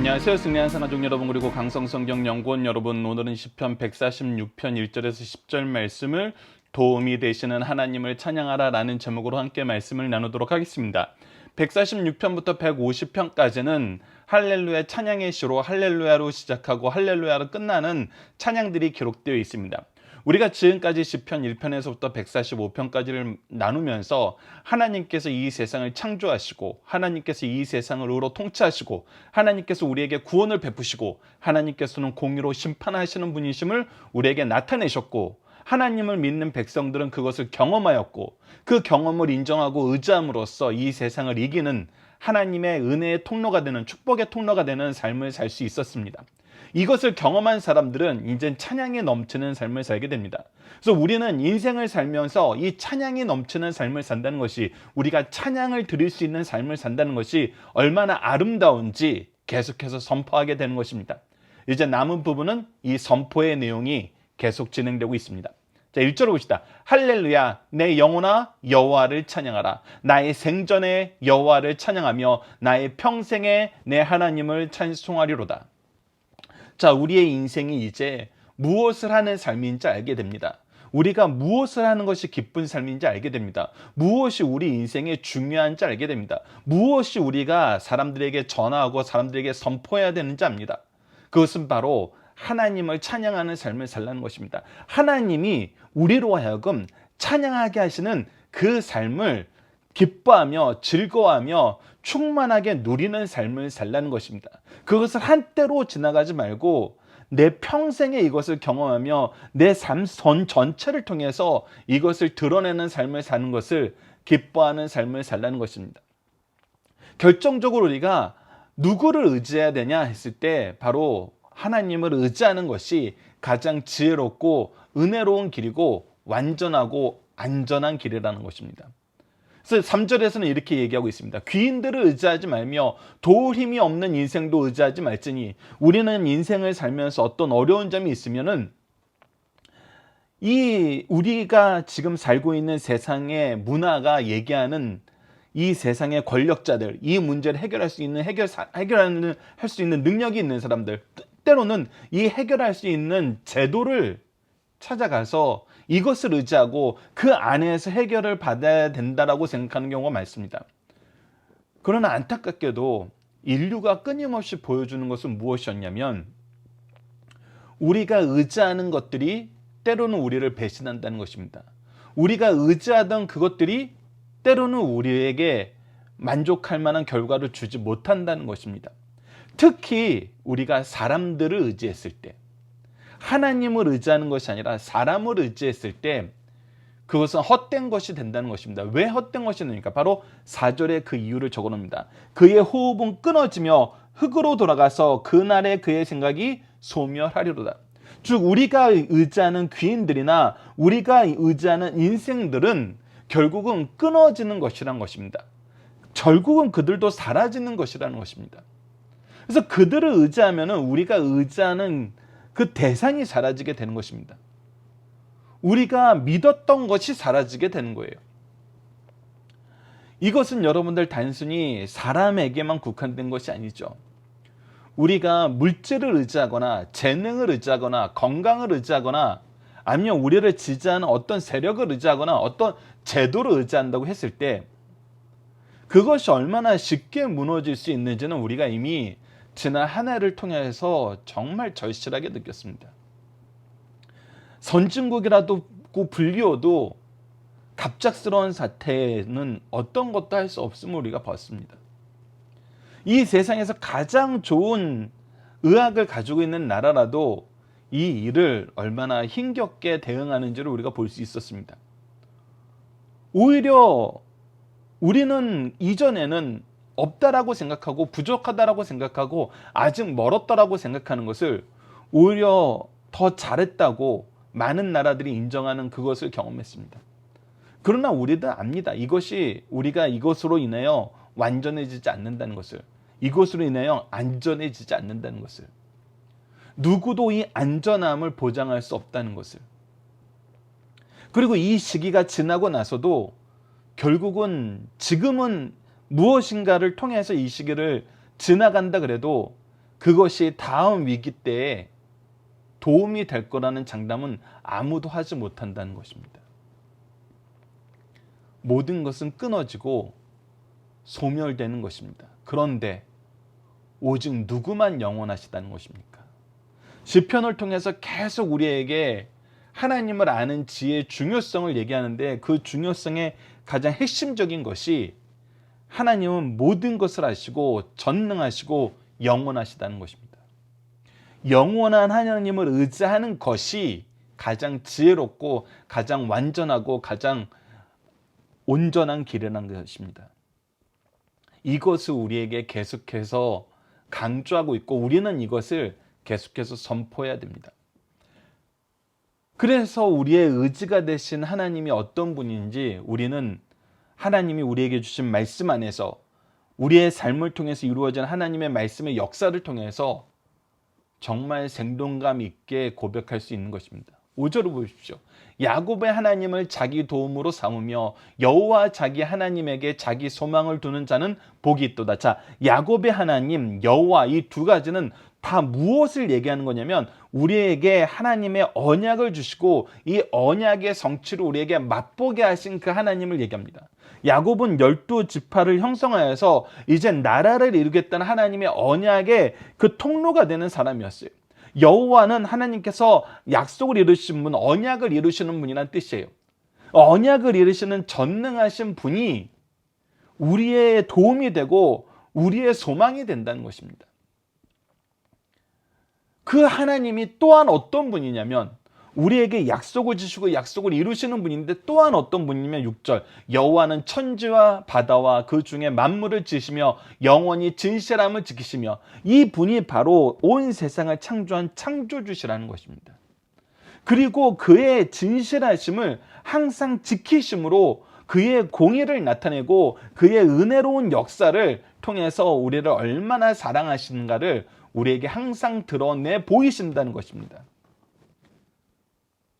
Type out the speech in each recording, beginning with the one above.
안녕하세요. 승리한 산가족 여러분, 그리고 강성성경연구원 여러분, 오늘은 시편 146편 1절에서 10절 말씀을 도움이 되시는 하나님을 찬양하라 라는 제목으로 함께 말씀을 나누도록 하겠습니다. 146편부터 150편까지는 할렐루야 찬양의 시로 할렐루야로 시작하고 할렐루야로 끝나는 찬양들이 기록되어 있습니다. 우리가 지금까지 시편 1편에서부터 145편까지를 나누면서 하나님께서 이 세상을 창조하시고, 하나님께서 이 세상을 의로 통치하시고, 하나님께서 우리에게 구원을 베푸시고, 하나님께서는 공의로 심판하시는 분이심을 우리에게 나타내셨고, 하나님을 믿는 백성들은 그것을 경험하였고, 그 경험을 인정하고 의지함으로써 이 세상을 이기는 하나님의 은혜의 통로가 되는, 축복의 통로가 되는 삶을 살 수 있었습니다. 이것을 경험한 사람들은 이제 찬양이 넘치는 삶을 살게 됩니다. 그래서 우리는 인생을 살면서 이 찬양이 넘치는 삶을 산다는 것이, 우리가 찬양을 드릴 수 있는 삶을 산다는 것이 얼마나 아름다운지 계속해서 선포하게 되는 것입니다. 이제 남은 부분은 이 선포의 내용이 계속 진행되고 있습니다. 자, 1절을 봅시다. 할렐루야, 내 영혼아 여호와를 찬양하라. 나의 생전에 여호와를 찬양하며 나의 평생에 내 하나님을 찬송하리로다. 자, 우리의 인생이 이제 무엇을 하는 삶인지 알게 됩니다. 우리가 무엇을 하는 것이 기쁜 삶인지 알게 됩니다. 무엇이 우리 인생에 중요한지 알게 됩니다. 무엇이 우리가 사람들에게 전하고 사람들에게 선포해야 되는지 압니다. 그것은 바로 하나님을 찬양하는 삶을 살라는 것입니다. 하나님이 우리로 하여금 찬양하게 하시는 그 삶을 기뻐하며 즐거워하며 충만하게 누리는 삶을 살라는 것입니다. 그것을 한때로 지나가지 말고 내 평생에 이것을 경험하며 내 삶 전체를 통해서 이것을 드러내는 삶을 사는 것을 기뻐하는 삶을 살라는 것입니다. 결정적으로 우리가 누구를 의지해야 되냐 했을 때 바로 하나님을 의지하는 것이 가장 지혜롭고 은혜로운 길이고 완전하고 안전한 길이라는 것입니다. 그래서 3절에서는 이렇게 얘기하고 있습니다. 귀인들을 의지하지 말며 도울 힘이 없는 인생도 의지하지 말지니, 우리는 인생을 살면서 어떤 어려운 점이 있으면은 우리가 지금 살고 있는 세상의 문화가 얘기하는 이 세상의 권력자들, 이 문제를 해결할 수 있는 할 수 있는 능력이 있는 사람들, 때로는 이 해결할 수 있는 제도를 찾아가서 이것을 의지하고 그 안에서 해결을 받아야 된다라고 생각하는 경우가 많습니다. 그러나 안타깝게도 인류가 끊임없이 보여주는 것은 무엇이었냐면, 우리가 의지하는 것들이 때로는 우리를 배신한다는 것입니다. 우리가 의지하던 그것들이 때로는 우리에게 만족할 만한 결과를 주지 못한다는 것입니다. 특히 우리가 사람들을 의지했을 때, 하나님을 의지하는 것이 아니라 사람을 의지했을 때 그것은 헛된 것이 된다는 것입니다. 왜 헛된 것이 되니까? 바로 4절에 그 이유를 적어놓습니다. 그의 호흡은 끊어지며 흙으로 돌아가서 그날의 그의 생각이 소멸하리로다. 즉, 우리가 의지하는 귀인들이나 우리가 의지하는 인생들은 결국은 끊어지는 것이란 것입니다. 결국은 그들도 사라지는 것이라는 것입니다. 그래서 그들을 의지하면 우리가 의지하는 그 대상이 사라지게 되는 것입니다. 우리가 믿었던 것이 사라지게 되는 거예요. 이것은 여러분들 단순히 사람에게만 국한된 것이 아니죠. 우리가 물질을 의지하거나 재능을 의지하거나 건강을 의지하거나 아니면 우리를 지지하는 어떤 세력을 의지하거나 어떤 제도를 의지한다고 했을 때 그것이 얼마나 쉽게 무너질 수 있는지는 우리가 이미 지난 한 해를 통해서 정말 절실하게 느꼈습니다. 선진국이라도 불리워도 갑작스러운 사태는 어떤 것도 할 수 없음을 우리가 봤습니다. 이 세상에서 가장 좋은 의학을 가지고 있는 나라라도 이 일을 얼마나 힘겹게 대응하는지를 우리가 볼 수 있었습니다. 오히려 우리는 이전에는 없다라고 생각하고 부족하다라고 생각하고 아직 멀었다라고 생각하는 것을 오히려 더 잘했다고 많은 나라들이 인정하는 그것을 경험했습니다. 그러나 우리도 압니다. 우리가 이것으로 인하여 완전해지지 않는다는 것을, 이것으로 인하여 안전해지지 않는다는 것을, 누구도 이 안전함을 보장할 수 없다는 것을, 그리고 이 시기가 지나고 나서도 결국은 지금은 무엇인가를 통해서 이 시기를 지나간다 그래도 그것이 다음 위기 때에 도움이 될 거라는 장담은 아무도 하지 못한다는 것입니다. 모든 것은 끊어지고 소멸되는 것입니다. 그런데 오직 누구만 영원하시다는 것입니까? 시편을 통해서 계속 우리에게 하나님을 아는 지혜의 중요성을 얘기하는데, 그 중요성의 가장 핵심적인 것이 하나님은 모든 것을 아시고 전능하시고 영원하시다는 것입니다. 영원한 하나님을 의지하는 것이 가장 지혜롭고 가장 완전하고 가장 온전한 길이라는 것입니다. 이것을 우리에게 계속해서 강조하고 있고, 우리는 이것을 계속해서 선포해야 됩니다. 그래서 우리의 의지가 되신 하나님이 어떤 분인지 우리는 하나님이 우리에게 주신 말씀 안에서, 우리의 삶을 통해서 이루어진 하나님의 말씀의 역사를 통해서 정말 생동감 있게 고백할 수 있는 것입니다. 5절을 보십시오. 야곱의 하나님을 자기 도움으로 삼으며 여호와 자기 하나님에게 자기 소망을 두는 자는 복이 있도다. 자, 야곱의 하나님, 여호와, 이 두 가지는 다 무엇을 얘기하는 거냐면, 우리에게 하나님의 언약을 주시고 이 언약의 성취를 우리에게 맛보게 하신 그 하나님을 얘기합니다. 야곱은 12지파를 형성하여서 이제 나라를 이루겠다는 하나님의 언약의 그 통로가 되는 사람이었어요. 여호와는 하나님께서 약속을 이루신 분, 언약을 이루시는 분이란 뜻이에요. 언약을 이루시는 전능하신 분이 우리의 도움이 되고 우리의 소망이 된다는 것입니다. 그 하나님이 또한 어떤 분이냐면, 우리에게 약속을 주시고 약속을 이루시는 분인데 또한 어떤 분이냐면 6절, 여호와는 천지와 바다와 그 중에 만물을 지으시며 영원히 진실함을 지키시며, 이 분이 바로 온 세상을 창조한 창조주시라는 것입니다. 그리고 그의 진실하심을 항상 지키심으로 그의 공의를 나타내고 그의 은혜로운 역사를 통해서 우리를 얼마나 사랑하시는가를 우리에게 항상 드러내 보이신다는 것입니다.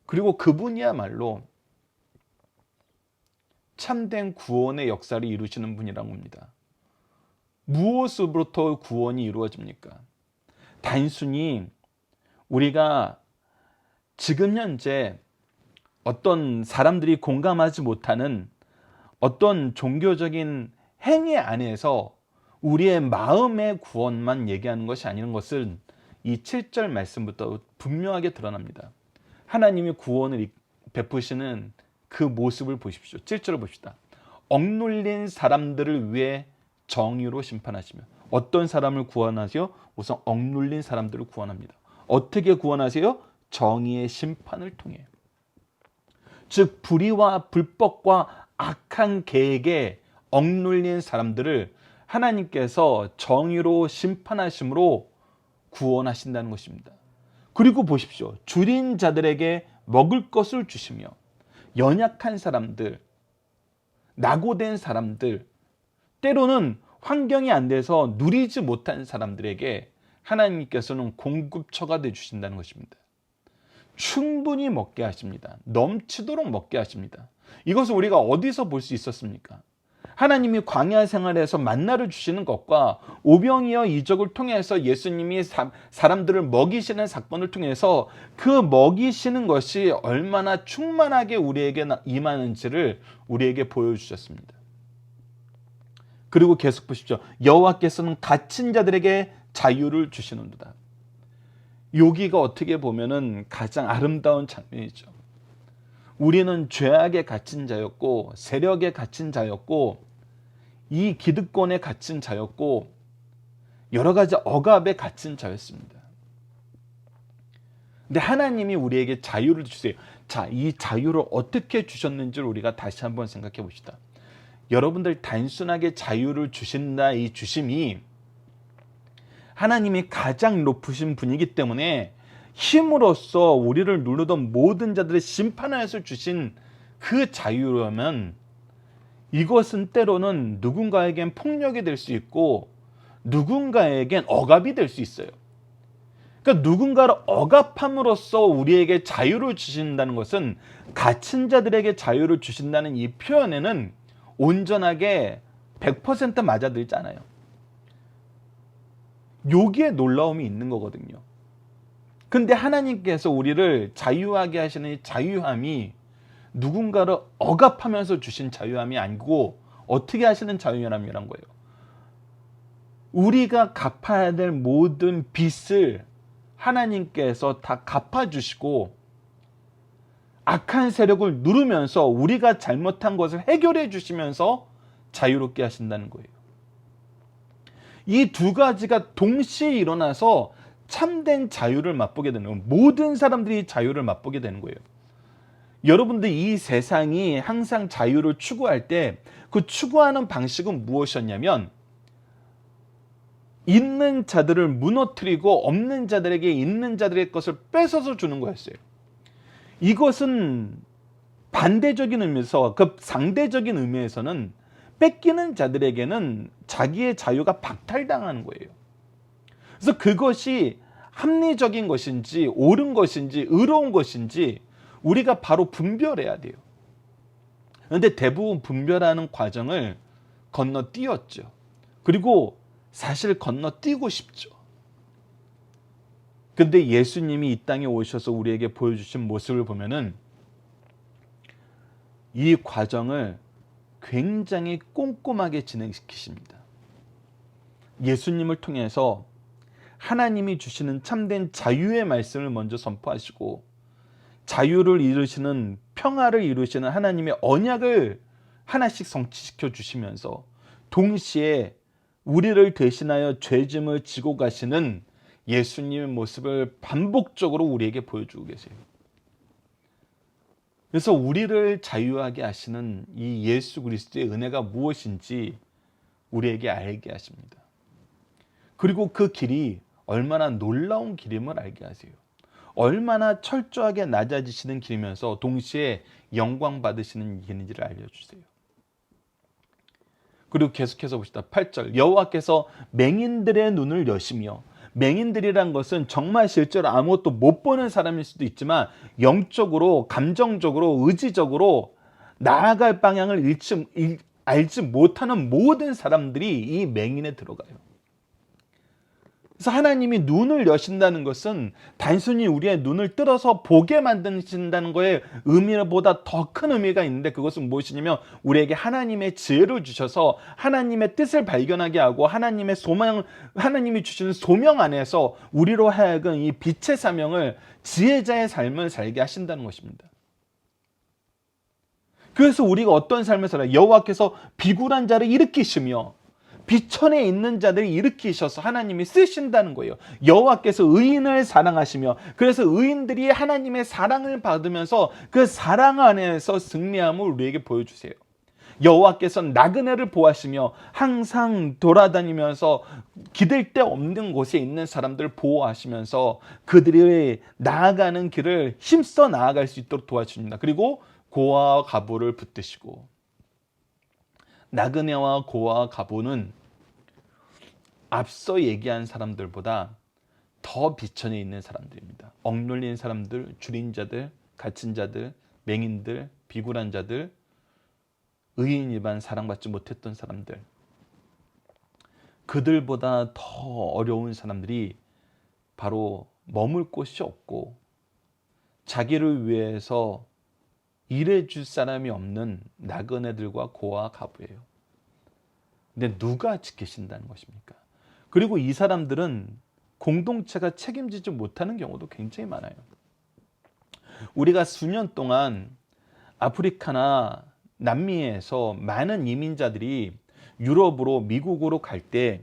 그리고 그분이야말로 참된 구원의 역사를 이루시는 분이라고 합니다. 무엇으로부터 구원이 이루어집니까? 단순히 우리가 지금 현재 어떤 사람들이 공감하지 못하는 어떤 종교적인 행위 안에서 우리의 마음의 구원만 얘기하는 것이 아닌 것은 이 7절 말씀부터 분명하게 드러납니다. 하나님이 구원을 베푸시는 그 모습을 보십시오. 7절을 봅시다. 억눌린 사람들을 위해 정의로 심판하시며. 어떤 사람을 구원하세요? 우선 억눌린 사람들을 구원합니다. 어떻게 구원하세요? 정의의 심판을 통해. 즉 불의와 불법과 악한 계획에 억눌린 사람들을 하나님께서 정의로 심판하심으로 구원하신다는 것입니다. 그리고 보십시오. 줄인 자들에게 먹을 것을 주시며, 연약한 사람들, 낙오된 사람들, 때로는 환경이 안 돼서 누리지 못한 사람들에게 하나님께서는 공급처가 되어주신다는 것입니다. 충분히 먹게 하십니다. 넘치도록 먹게 하십니다. 이것을 우리가 어디서 볼 수 있었습니까? 하나님이 광야 생활에서 만나를 주시는 것과 오병이어 이적을 통해서 예수님이 사람들을 먹이시는 사건을 통해서 그 먹이시는 것이 얼마나 충만하게 우리에게 임하는지를 우리에게 보여주셨습니다. 그리고 계속 보십시오. 여호와께서는 갇힌 자들에게 자유를 주시는도다. 여기가 어떻게 보면은 가장 아름다운 장면이죠. 우리는 죄악에 갇힌 자였고 세력에 갇힌 자였고 이 기득권에 갇힌 자였고 여러 가지 억압에 갇힌 자였습니다. 근데 하나님이 우리에게 자유를 주세요. 자, 이 자유를 어떻게 주셨는지를 우리가 다시 한번 생각해 봅시다. 여러분들, 단순하게 자유를 주신다, 이 주심이 하나님이 가장 높으신 분이기 때문에 힘으로써 우리를 누르던 모든 자들을 심판하여서 주신 그 자유라면, 이것은 때로는 누군가에겐 폭력이 될 수 있고 누군가에겐 억압이 될 수 있어요. 그러니까 누군가를 억압함으로써 우리에게 자유를 주신다는 것은, 갇힌 자들에게 자유를 주신다는 이 표현에는 온전하게 100% 맞아들지 않아요. 여기에 놀라움이 있는 거거든요. 근데 하나님께서 우리를 자유하게 하시는 이 자유함이 누군가를 억압하면서 주신 자유함이 아니고 어떻게 하시는 자유함이란 거예요. 우리가 갚아야 될 모든 빚을 하나님께서 다 갚아주시고 악한 세력을 누르면서 우리가 잘못한 것을 해결해 주시면서 자유롭게 하신다는 거예요. 이 두 가지가 동시에 일어나서 참된 자유를 맛보게 되는 거예요. 모든 사람들이 자유를 맛보게 되는 거예요. 여러분들 이 세상이 항상 자유를 추구할 때 그 추구하는 방식은 무엇이었냐면 있는 자들을 무너뜨리고 없는 자들에게 있는 자들의 것을 뺏어서 주는 거였어요. 이것은 반대적인 의미에서 그 상대적인 의미에서는 뺏기는 자들에게는 자기의 자유가 박탈당하는 거예요. 그래서 그것이 합리적인 것인지 옳은 것인지 의로운 것인지 우리가 바로 분별해야 돼요. 그런데 대부분 분별하는 과정을 건너뛰었죠. 그리고 사실 건너뛰고 싶죠. 근데 예수님이 이 땅에 오셔서 우리에게 보여주신 모습을 보면은 이 과정을 굉장히 꼼꼼하게 진행시키십니다. 예수님을 통해서 하나님이 주시는 참된 자유의 말씀을 먼저 선포하시고 자유를 이루시는 평화를 이루시는 하나님의 언약을 하나씩 성취시켜 주시면서 동시에 우리를 대신하여 죄짐을 지고 가시는 예수님의 모습을 반복적으로 우리에게 보여주고 계세요. 그래서 우리를 자유하게 하시는 이 예수 그리스도의 은혜가 무엇인지 우리에게 알게 하십니다. 그리고 그 길이 얼마나 놀라운 길임을 알게 하세요. 얼마나 철저하게 낮아지시는 길이면서 동시에 영광 받으시는 길인지를 알려주세요. 그리고 계속해서 봅시다. 8절 여호와께서 맹인들의 눈을 여시며 맹인들이란 것은 정말 실제로 아무것도 못 보는 사람일 수도 있지만 영적으로 감정적으로 의지적으로 나아갈 방향을 알지 못하는 모든 사람들이 이 맹인에 들어가요. 그래서 하나님이 눈을 여신다는 것은 단순히 우리의 눈을 뜰어서 보게 만드신다는 거에 의미보다 더 큰 의미가 있는데 그것은 무엇이냐면 우리에게 하나님의 지혜를 주셔서 하나님의 뜻을 발견하게 하고 하나님의 소망, 하나님이 주시는 소명 안에서 우리로 하여금 이 빛의 사명을 지혜자의 삶을 살게 하신다는 것입니다. 그래서 우리가 어떤 삶을 살아요? 여호와께서 비굴한 자를 일으키시며 비천에 있는 자들을 일으키셔서 하나님이 쓰신다는 거예요. 여호와께서 의인을 사랑하시며 그래서 의인들이 하나님의 사랑을 받으면서 그 사랑 안에서 승리함을 우리에게 보여주세요. 여호와께서 나그네를 보호하시며 항상 돌아다니면서 기댈 데 없는 곳에 있는 사람들을 보호하시면서 그들이 나아가는 길을 힘써 나아갈 수 있도록 도와주십니다. 그리고 고아와 과부를 붙드시고 나그네와 고아와 과부는 앞서 얘기한 사람들보다 더 비천에 있는 사람들입니다. 억눌린 사람들, 줄인 자들, 갇힌 자들, 맹인들, 비굴한 자들, 의인 일반 사랑받지 못했던 사람들, 그들보다 더 어려운 사람들이 바로 머물 곳이 없고 자기를 위해서 일해줄 사람이 없는 나그네들과 고아 과부예요. 근데 누가 지키신다는 것입니까? 그리고 이 사람들은 공동체가 책임지지 못하는 경우도 굉장히 많아요. 우리가 수년 동안 아프리카나 남미에서 많은 이민자들이 유럽으로 미국으로 갈 때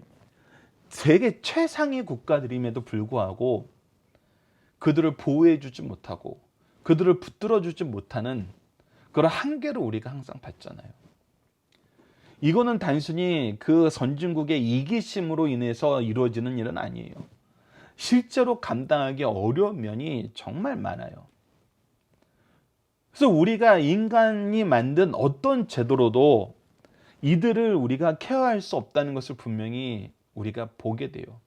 세계 최상위 국가들임에도 불구하고 그들을 보호해주지 못하고 그들을 붙들어주지 못하는 그런 한계를 우리가 항상 봤잖아요. 이거는 단순히 그 선진국의 이기심으로 인해서 이루어지는 일은 아니에요. 실제로 감당하기 어려운 면이 정말 많아요. 그래서 우리가 인간이 만든 어떤 제도로도 이들을 우리가 케어할 수 없다는 것을 분명히 우리가 보게 돼요.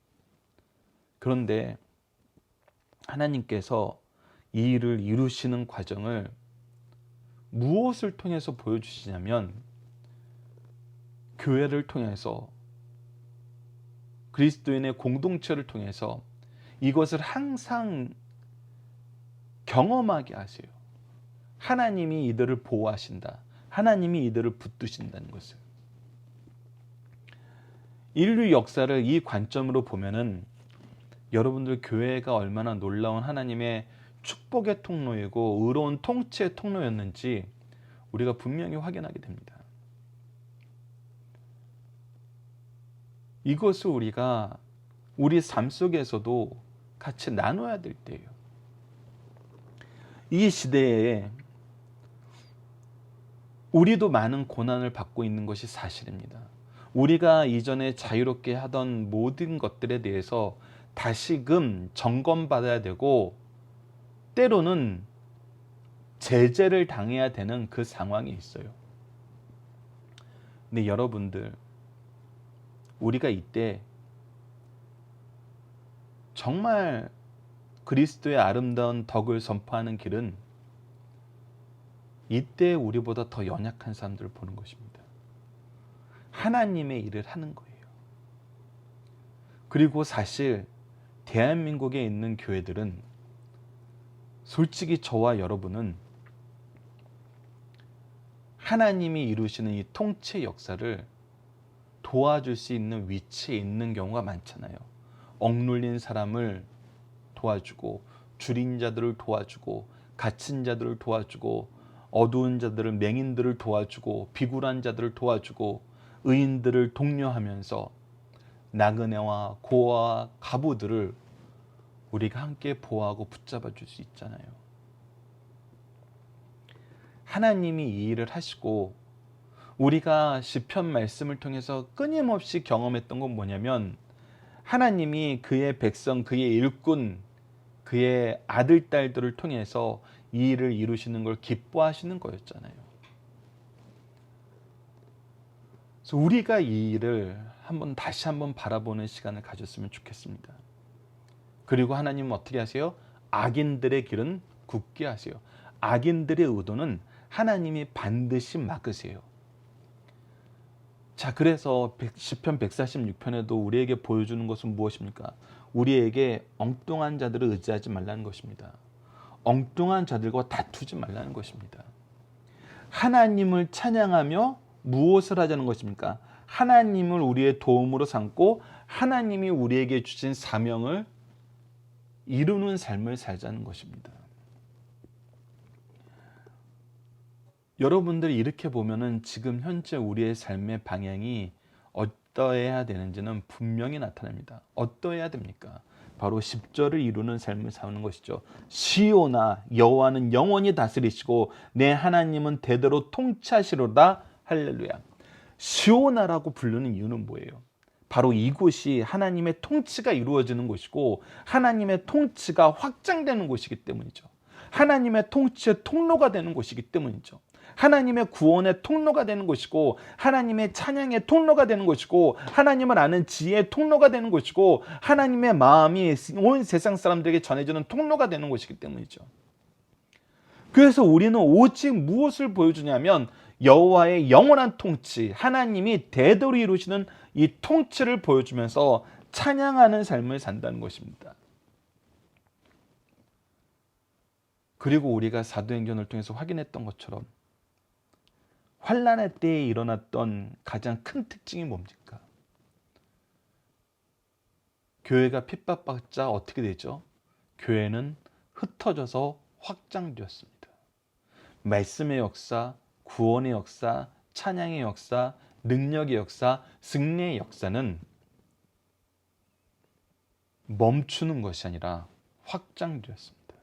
그런데 하나님께서 이 일을 이루시는 과정을 무엇을 통해서 보여주시냐면 교회를 통해서 그리스도인의 공동체를 통해서 이것을 항상 경험하게 하세요. 하나님이 이들을 보호하신다. 하나님이 이들을 붙드신다는 것을. 인류 역사를 이 관점으로 보면은 여러분들 교회가 얼마나 놀라운 하나님의 축복의 통로이고 의로운 통치의 통로였는지 우리가 분명히 확인하게 됩니다. 이것을 우리가 우리 삶 속에서도 같이 나눠야 될 때예요. 이 시대에 우리도 많은 고난을 받고 있는 것이 사실입니다. 우리가 이전에 자유롭게 하던 모든 것들에 대해서 다시금 점검받아야 되고 때로는 제재를 당해야 되는 그 상황이 있어요. 근데 여러분들, 우리가 이때 정말 그리스도의 아름다운 덕을 선포하는 길은 이때 우리보다 더 연약한 사람들을 보는 것입니다. 하나님의 일을 하는 거예요. 그리고 사실 대한민국에 있는 교회들은 솔직히 저와 여러분은 하나님이 이루시는 이 통치 역사를 도와줄 수 있는 위치에 있는 경우가 많잖아요. 억눌린 사람을 도와주고 줄인 자들을 도와주고 갇힌 자들을 도와주고 어두운 자들을 맹인들을 도와주고 비굴한 자들을 도와주고 의인들을 독려하면서 나그네와 고아와 과부들을 우리가 함께 보호하고 붙잡아 줄 수 있잖아요. 하나님이 이 일을 하시고 우리가 시편 말씀을 통해서 끊임없이 경험했던 건 뭐냐면 하나님이 그의 백성, 그의 일꾼, 그의 아들, 딸들을 통해서 이 일을 이루시는 걸 기뻐하시는 거였잖아요. 그래서 우리가 이 일을 다시 한번 바라보는 시간을 가졌으면 좋겠습니다. 그리고 하나님은 어떻게 하세요? 악인들의 길은 굳게 하세요. 악인들의 의도는 하나님이 반드시 막으세요. 자, 그래서 시편 146편에도 우리에게 보여주는 것은 무엇입니까? 우리에게 엉뚱한 자들을 의지하지 말라는 것입니다. 엉뚱한 자들과 다투지 말라는 것입니다. 하나님을 찬양하며 무엇을 하자는 것입니까? 하나님을 우리의 도움으로 삼고 하나님이 우리에게 주신 사명을 이루는 삶을 살자는 것입니다. 여러분들이 이렇게 보면은 지금 현재 우리의 삶의 방향이 어떠해야 되는지는 분명히 나타납니다. 어떠해야 됩니까? 바로 10절을 이루는 삶을 사는 것이죠. 시온아, 여호와는 영원히 다스리시고 내 하나님은 대대로 통치하시로다. 할렐루야. 시온아라고 부르는 이유는 뭐예요? 바로 이곳이 하나님의 통치가 이루어지는 곳이고 하나님의 통치가 확장되는 곳이기 때문이죠. 하나님의 통치의 통로가 되는 곳이기 때문이죠. 하나님의 구원의 통로가 되는 것이고 하나님의 찬양의 통로가 되는 것이고 하나님을 아는 지혜의 통로가 되는 것이고 하나님의 마음이 온 세상 사람들에게 전해지는 통로가 되는 것이기 때문이죠. 그래서 우리는 오직 무엇을 보여주냐면 여호와의 영원한 통치, 하나님이 대대로 이루시는 이 통치를 보여주면서 찬양하는 삶을 산다는 것입니다. 그리고 우리가 사도행전을 통해서 확인했던 것처럼 환난의 때에 일어났던 가장 큰 특징이 뭡니까? 교회가 핍박받자 어떻게 되죠? 교회는 흩어져서 확장되었습니다. 말씀의 역사, 구원의 역사, 찬양의 역사, 능력의 역사, 승리의 역사는 멈추는 것이 아니라 확장되었습니다.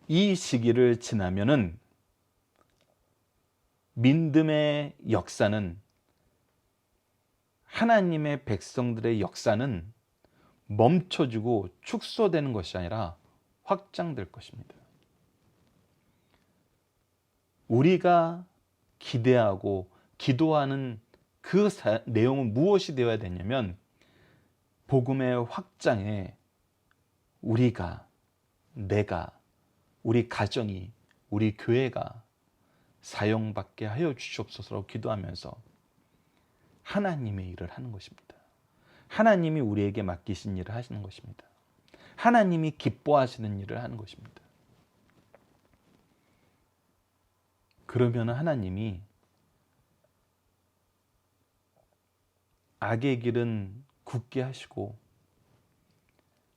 이 시기를 지나면은 믿음의 역사는 하나님의 백성들의 역사는 멈춰지고 축소되는 것이 아니라 확장될 것입니다. 우리가 기대하고 기도하는 그 내용은 무엇이 되어야 되냐면 복음의 확장에 우리가, 내가, 우리 가정이, 우리 교회가 사용받게 하여 주시옵소서라고 기도하면서 하나님의 일을 하는 것입니다. 하나님이 우리에게 맡기신 일을 하시는 것입니다. 하나님이 기뻐하시는 일을 하는 것입니다. 그러면 하나님이 악의 길은 굳게 하시고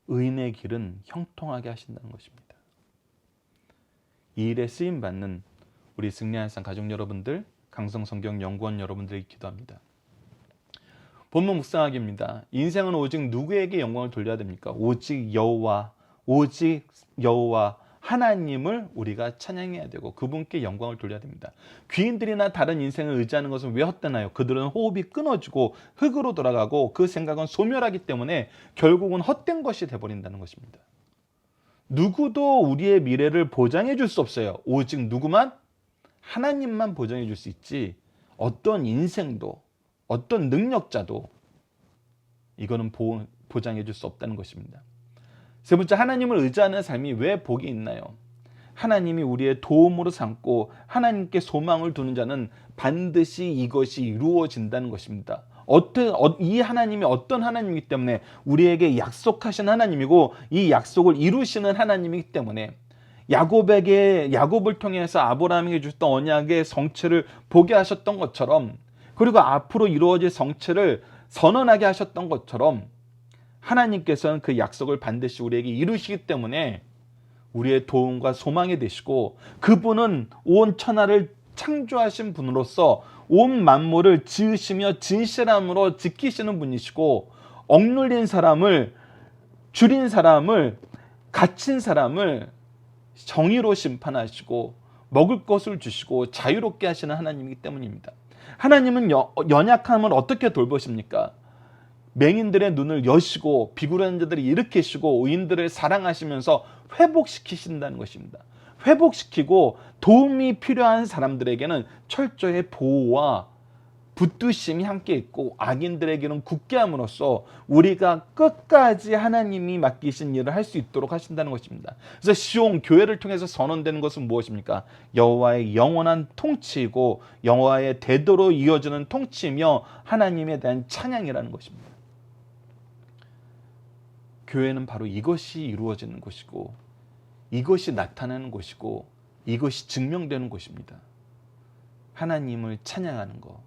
의인의 길은 형통하게 하신다는 것입니다. 이 일에 쓰임받는 우리 승리한산 가족 여러분들, 강성성경연구원 여러분들이 기도합니다. 본문 묵상하기입니다. 인생은 오직 누구에게 영광을 돌려야 됩니까? 오직 여호와 하나님을 우리가 찬양해야 되고 그분께 영광을 돌려야 됩니다. 귀인들이나 다른 인생을 의지하는 것은 왜 헛되나요? 그들은 호흡이 끊어지고 흙으로 돌아가고 그 생각은 소멸하기 때문에 결국은 헛된 것이 되어버린다는 것입니다. 누구도 우리의 미래를 보장해 줄 수 없어요. 오직 누구만? 하나님만 보장해 줄 수 있지 어떤 인생도 어떤 능력자도 이거는 보장해 줄 수 없다는 것입니다. 세 번째, 하나님을 의지하는 삶이 왜 복이 있나요? 하나님이 우리의 도움으로 삼고 하나님께 소망을 두는 자는 반드시 이것이 이루어진다는 것입니다. 이 하나님이 어떤 하나님이기 때문에 우리에게 약속하신 하나님이고 이 약속을 이루시는 하나님이기 때문에 야곱을 통해서 아브라함에게 주셨던 언약의 성취를 보게 하셨던 것처럼 그리고 앞으로 이루어질 성취를 선언하게 하셨던 것처럼 하나님께서는 그 약속을 반드시 우리에게 이루시기 때문에 우리의 도움과 소망이 되시고 그분은 온 천하를 창조하신 분으로서 온 만물을 지으시며 진실함으로 지키시는 분이시고 억눌린 사람을 줄인 사람을 갇힌 사람을 정의로 심판하시고 먹을 것을 주시고 자유롭게 하시는 하나님이기 때문입니다. 하나님은 연약함을 어떻게 돌보십니까? 맹인들의 눈을 여시고 비굴한 자들을 일으키시고 의인들을 사랑하시면서 회복시키신다는 것입니다. 회복시키고 도움이 필요한 사람들에게는 철저히 보호와 붙드심이 함께 있고 악인들에게는 굳게 함으로써 우리가 끝까지 하나님이 맡기신 일을 할 수 있도록 하신다는 것입니다. 그래서 시온 교회를 통해서 선언되는 것은 무엇입니까? 여호와의 영원한 통치이고 여호와의 대대로 이어지는 통치이며 하나님에 대한 찬양이라는 것입니다. 교회는 바로 이것이 이루어지는 곳이고 이것이 나타나는 곳이고 이것이 증명되는 곳입니다. 하나님을 찬양하는 것,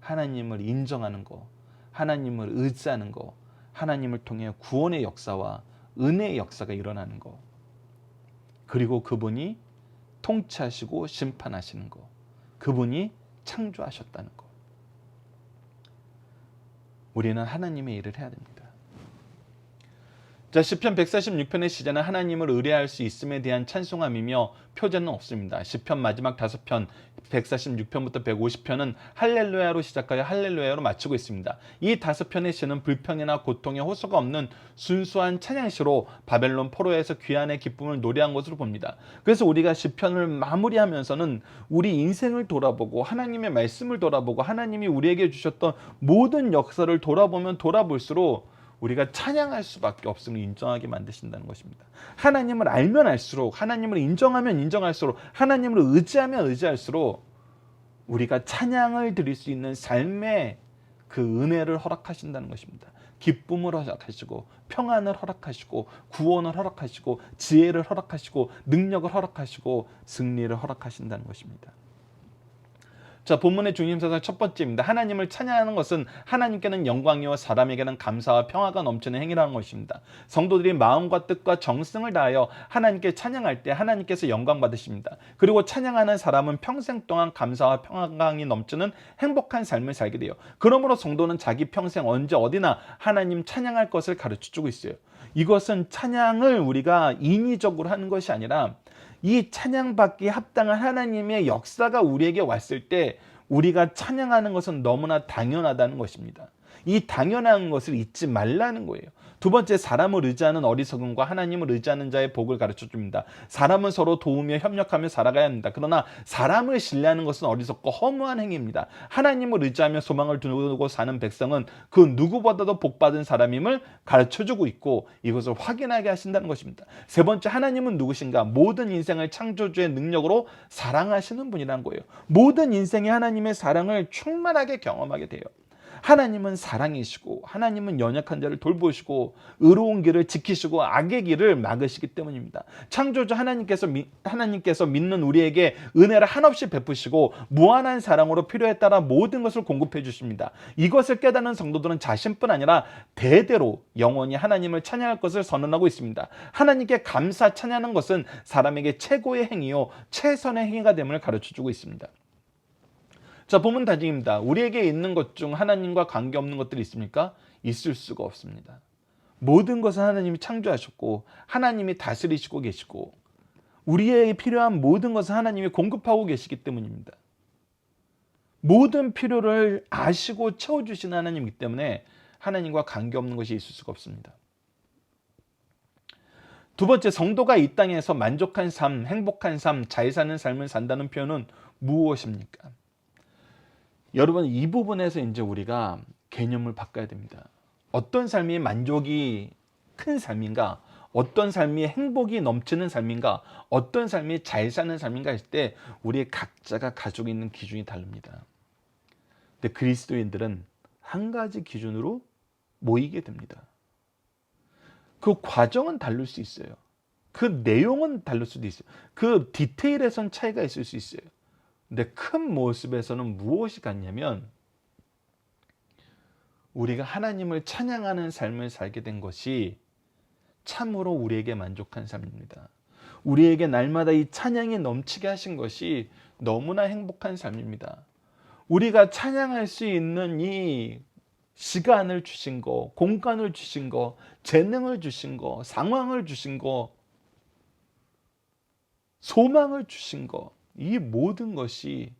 하나님을 인정하는 것, 하나님을 의지하는 것, 하나님을 통해 구원의 역사와 은혜의 역사가 일어나는 것, 그리고 그분이 통치하시고 심판하시는 것, 그분이 창조하셨다는 것. 우리는 하나님의 일을 해야 됩니다. 자, 시편 146편의 시제는 하나님을 의뢰할 수 있음에 대한 찬송함이며 표제는 없습니다. 시편 마지막 5편 146편부터 150편은 할렐루야로 시작하여 할렐루야로 마치고 있습니다. 이 5편의 시는 불평이나 고통의 호소가 없는 순수한 찬양시로 바벨론 포로에서 귀환의 기쁨을 노래한 것으로 봅니다. 그래서 우리가 시편을 마무리하면서는 우리 인생을 돌아보고 하나님의 말씀을 돌아보고 하나님이 우리에게 주셨던 모든 역사를 돌아보면 돌아볼수록 우리가 찬양할 수밖에 없음을 인정하게 만드신다는 것입니다. 하나님을 알면 알수록, 하나님을 인정하면 인정할수록, 하나님을 의지하면 의지할수록 우리가 찬양을 드릴 수 있는 삶의 그 은혜를 허락하신다는 것입니다. 기쁨을 허락하시고 평안을 허락하시고 구원을 허락하시고 지혜를 허락하시고 능력을 허락하시고 승리를 허락하신다는 것입니다. 자, 본문의 중심사상 첫 번째입니다. 하나님을 찬양하는 것은 하나님께는 영광이요 사람에게는 감사와 평화가 넘치는 행위라는 것입니다. 성도들이 마음과 뜻과 정성을 다하여 하나님께 찬양할 때 하나님께서 영광 받으십니다. 그리고 찬양하는 사람은 평생 동안 감사와 평화가 넘치는 행복한 삶을 살게 돼요. 그러므로 성도는 자기 평생 언제 어디나 하나님 찬양할 것을 가르쳐주고 있어요. 이것은 찬양을 우리가 인위적으로 하는 것이 아니라 이 찬양받기에 합당한 하나님의 역사가 우리에게 왔을 때 우리가 찬양하는 것은 너무나 당연하다는 것입니다. 이 당연한 것을 잊지 말라는 거예요. 두 번째, 사람을 의지하는 어리석음과 하나님을 의지하는 자의 복을 가르쳐줍니다. 사람은 서로 도우며 협력하며 살아가야 합니다. 그러나 사람을 신뢰하는 것은 어리석고 허무한 행위입니다. 하나님을 의지하며 소망을 두고 사는 백성은 그 누구보다도 복받은 사람임을 가르쳐주고 있고 이것을 확인하게 하신다는 것입니다. 세 번째, 하나님은 누구신가? 모든 인생을 창조주의 능력으로 사랑하시는 분이란 거예요. 모든 인생이 하나님의 사랑을 충만하게 경험하게 돼요. 하나님은 사랑이시고 하나님은 연약한 자를 돌보시고 의로운 길을 지키시고 악의 길을 막으시기 때문입니다. 창조주 하나님께서 믿는 우리에게 은혜를 한없이 베푸시고 무한한 사랑으로 필요에 따라 모든 것을 공급해 주십니다. 이것을 깨닫는 성도들은 자신뿐 아니라 대대로 영원히 하나님을 찬양할 것을 선언하고 있습니다. 하나님께 감사 찬양하는 것은 사람에게 최고의 행위요 최선의 행위가 됨을 가르쳐주고 있습니다. 자, 본문 다짐입니다. 우리에게 있는 것 중 하나님과 관계없는 것들이 있습니까? 있을 수가 없습니다. 모든 것은 하나님이 창조하셨고 하나님이 다스리시고 계시고 우리에게 필요한 모든 것은 하나님이 공급하고 계시기 때문입니다. 모든 필요를 아시고 채워주시는 하나님이기 때문에 하나님과 관계없는 것이 있을 수가 없습니다. 두 번째, 성도가 이 땅에서 만족한 삶, 행복한 삶, 잘 사는 삶을 산다는 표현은 무엇입니까? 여러분, 이 부분에서 이제 우리가 개념을 바꿔야 됩니다. 어떤 삶이 만족이 큰 삶인가? 어떤 삶이 행복이 넘치는 삶인가? 어떤 삶이 잘 사는 삶인가 했을 때 우리 각자가 가지고 있는 기준이 다릅니다. 근데 그리스도인들은 한 가지 기준으로 모이게 됩니다. 그 과정은 다를 수 있어요. 그 내용은 다를 수도 있어요. 그 디테일에선 차이가 있을 수 있어요. 근데 큰 모습에서는 무엇이 같냐면 우리가 하나님을 찬양하는 삶을 살게 된 것이 참으로 우리에게 만족한 삶입니다. 우리에게 날마다 이 찬양이 넘치게 하신 것이 너무나 행복한 삶입니다. 우리가 찬양할 수 있는 이 시간을 주신 거, 공간을 주신 거, 재능을 주신 거, 상황을 주신 거, 소망을 주신 거, 이 모든 것이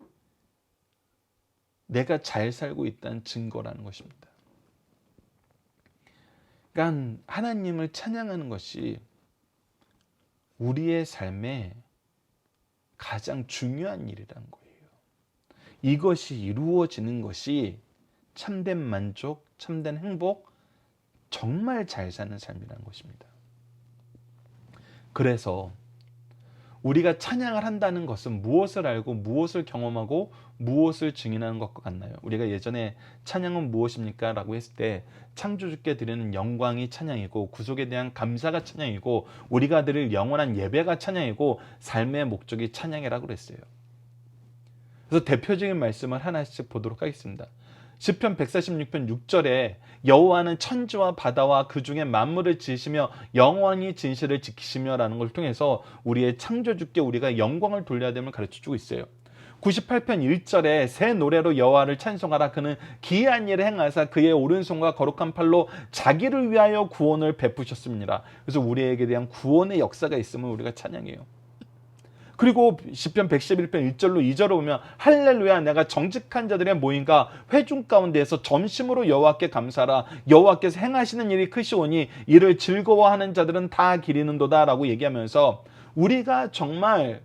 내가 잘 살고 있다는 증거라는 것입니다. 그러니까 하나님을 찬양하는 것이 우리의 삶에 가장 중요한 일이라는 거예요. 이것이 이루어지는 것이 참된 만족, 참된 행복, 정말 잘 사는 삶이라는 것입니다. 그래서 우리가 찬양을 한다는 것은 무엇을 알고 무엇을 경험하고 무엇을 증인하는 것과 같나요? 우리가 예전에 찬양은 무엇입니까? 라고 했을 때 창조주께 드리는 영광이 찬양이고 구속에 대한 감사가 찬양이고 우리가 드릴 영원한 예배가 찬양이고 삶의 목적이 찬양이라고 그랬어요. 그래서 대표적인 말씀을 하나씩 보도록 하겠습니다. 시편 146편 6절에 여호와는 천지와 바다와 그 중에 만물을 지으시며 영원히 진실을 지키시며 라는 걸 통해서 우리의 창조주께 우리가 영광을 돌려야 됨을 가르쳐주고 있어요. 98편 1절에 새 노래로 여호와를 찬송하라. 그는 기이한 일을 행하사 그의 오른손과 거룩한 팔로 자기를 위하여 구원을 베푸셨습니다. 그래서 우리에게 대한 구원의 역사가 있으면 우리가 찬양해요. 그리고 시편 111편 1절로 2절을 보면 할렐루야, 내가 정직한 자들의 모임과 회중 가운데에서 점심으로 여호와께 감사하라. 여호와께서 행하시는 일이 크시오니 이를 즐거워하는 자들은 다 기리는도다 라고 얘기하면서 우리가 정말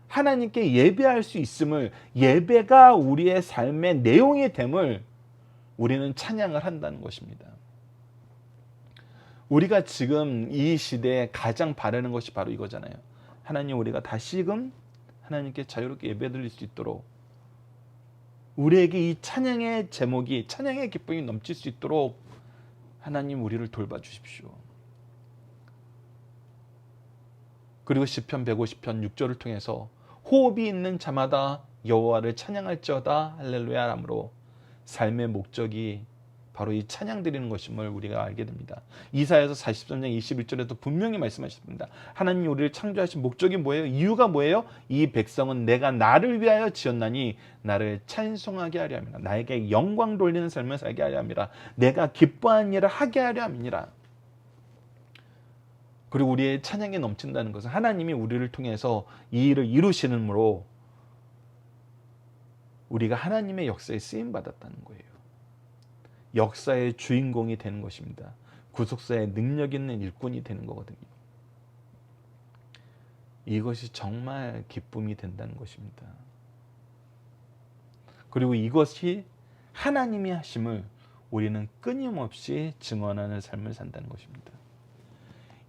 하나님께 예배할 수 있음을, 예배가 우리의 삶의 내용이 됨을 우리는 찬양을 한다는 것입니다. 우리가 지금 이 시대에 가장 바라는 것이 바로 이거잖아요. 하나님, 우리가 다시금 하나님께 자유롭게 예배드릴 수 있도록 우리에게 이 찬양의 제목이, 찬양의 기쁨이 넘칠 수 있도록 하나님 우리를 돌봐주십시오. 그리고 시편 150편 6절을 통해서 호흡이 있는 자마다 여호와를 찬양할지어다 할렐루야 하므로 삶의 목적이 바로 이 찬양 드리는 것임을 우리가 알게 됩니다. 이사야서 43장 21절에도 분명히 말씀하셨습니다. 하나님이 우리를 창조하신 목적이 뭐예요? 이유가 뭐예요? 이 백성은 내가 나를 위하여 지었나니 나를 찬송하게 하려 함이라. 나에게 영광 돌리는 삶을 살게 하려 함이라. 내가 기뻐하는 일을 하게 하려 함이니라. 그리고 우리의 찬양이 넘친다는 것은 하나님이 우리를 통해서 이 일을 이루시므로 우리가 하나님의 역사에 쓰임받았다는 거예요. 역사의 주인공이 되는 것입니다. 구속사의 능력 있는 일꾼이 되는 거거든요. 이것이 정말 기쁨이 된다는 것입니다. 그리고 이것이 하나님이 하심을 우리는 끊임없이 증언하는 삶을 산다는 것입니다.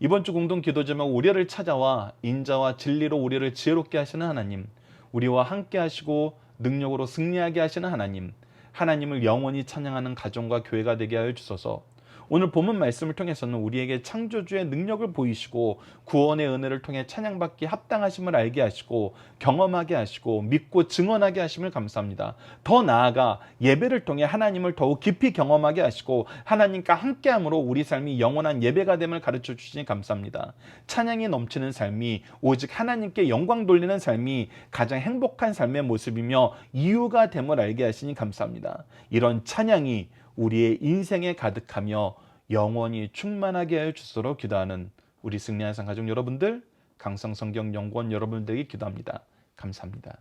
이번 주 공동 기도 제목, 우리를 찾아와 인자와 진리로 우리를 지혜롭게 하시는 하나님, 우리와 함께 하시고 능력으로 승리하게 하시는 하나님, 하나님을 영원히 찬양하는 가정과 교회가 되게 하여 주소서. 오늘 본문 말씀을 통해서는 우리에게 창조주의 능력을 보이시고 구원의 은혜를 통해 찬양받기 합당하심을 알게 하시고 경험하게 하시고 믿고 증언하게 하심을 감사합니다. 더 나아가 예배를 통해 하나님을 더욱 깊이 경험하게 하시고 하나님과 함께함으로 우리 삶이 영원한 예배가 됨을 가르쳐 주시니 감사합니다. 찬양이 넘치는 삶이 오직 하나님께 영광 돌리는 삶이 가장 행복한 삶의 모습이며 이유가 됨을 알게 하시니 감사합니다. 이런 찬양이 우리의 인생에 가득하며 영원히 충만하게 하여 주시도록 기도하는 우리 승리한 상 가족 여러분들, 강성성경연구원 여러분들에게 기도합니다. 감사합니다.